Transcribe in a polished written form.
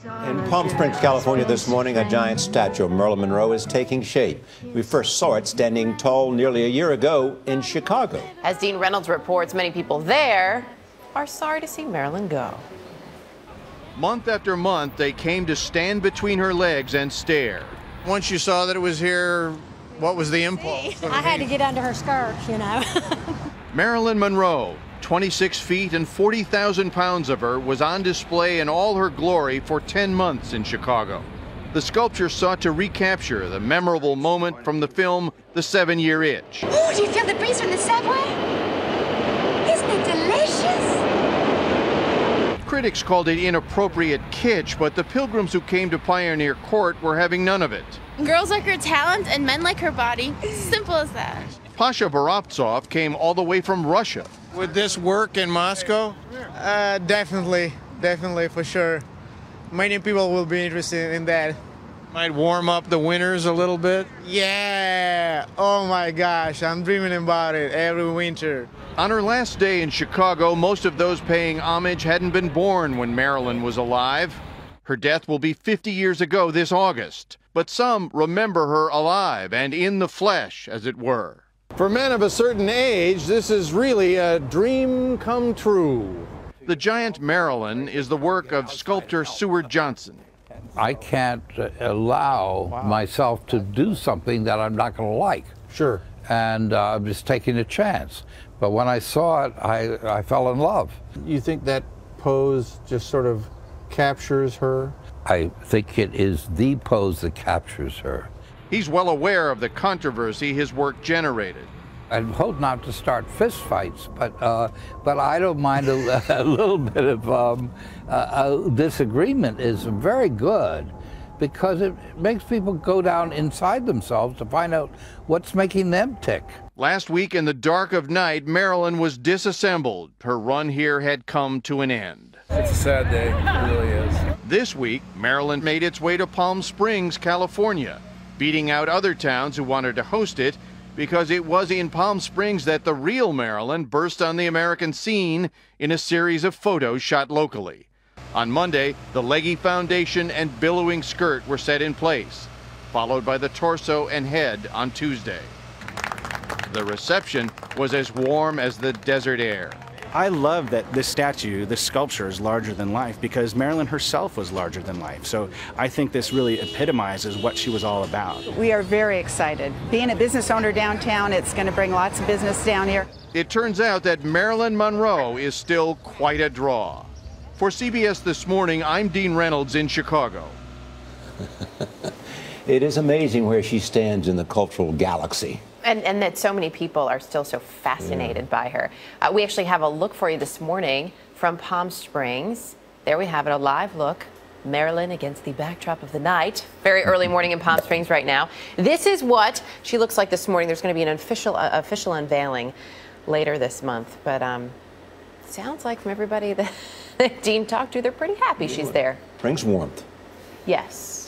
In Palm Springs, California this morning, a giant statue of Marilyn Monroe is taking shape. We first saw it standing tall nearly a year ago in Chicago. As Dean Reynolds reports, many people there are sorry to see Marilyn go. Month after month, they came to stand between her legs and stare. Once you saw that it was here, what was the impulse? I had to get under her skirt, you know. Marilyn Monroe, 26 feet and 40,000 pounds of her, was on display in all her glory for 10 months in Chicago. The sculpture sought to recapture the memorable moment from the film The 7-Year Itch. Ooh, do you feel the breeze from the subway? Isn't it delicious? Critics called it inappropriate kitsch, but the pilgrims who came to Pioneer Court were having none of it. Girls like her talent and men like her body. Simple as that. Pasha Borovtsov came all the way from Russia. Would this work in Moscow? Definitely, for sure. Many people will be interested in that. Might warm up the winters a little bit. Yeah, oh my gosh, I'm dreaming about it every winter. On her last day in Chicago, most of those paying homage hadn't been born when Marilyn was alive. Her death will be 50 years ago this August, but some remember her alive and in the flesh, as it were. For men of a certain age, this is really a dream come true. The giant Marilyn is the work of sculptor Seward Johnson. I can't allow myself to do something that I'm not going to like. Sure. And I'm just taking a chance. But when I saw it, I fell in love. You think that pose just sort of captures her? I think it is the pose that captures her. He's well aware of the controversy his work generated. I hope not to start fistfights, but I don't mind a little bit of a disagreement is very good, because it makes people go down inside themselves to find out what's making them tick. Last week in the dark of night, Marilyn was disassembled. Her run here had come to an end. It's a sad day, it really is. This week, Marilyn made its way to Palm Springs, California, beating out other towns who wanted to host it, because it was in Palm Springs that the real Marilyn burst on the American scene in a series of photos shot locally. On Monday, the leggy foundation and billowing skirt were set in place, followed by the torso and head on Tuesday. The reception was as warm as the desert air. I love that this statue, this sculpture, is larger than life, because Marilyn herself was larger than life. So I think this really epitomizes what she was all about. We are very excited. Being a business owner downtown, it's going to bring lots of business down here. It turns out that Marilyn Monroe is still quite a draw. For CBS This Morning, I'm Dean Reynolds in Chicago. It is amazing where she stands in the cultural galaxy. And that so many people are still so fascinated by her. We actually have a look for you this morning from Palm Springs. There we have it, a live look. Marilyn against the backdrop of the night. Very early morning in Palm Springs right now. This is what she looks like this morning. There's going to be an official unveiling later this month. But sounds like from everybody that Dean talked to, they're pretty happy she's there. Brings warmth. Yes.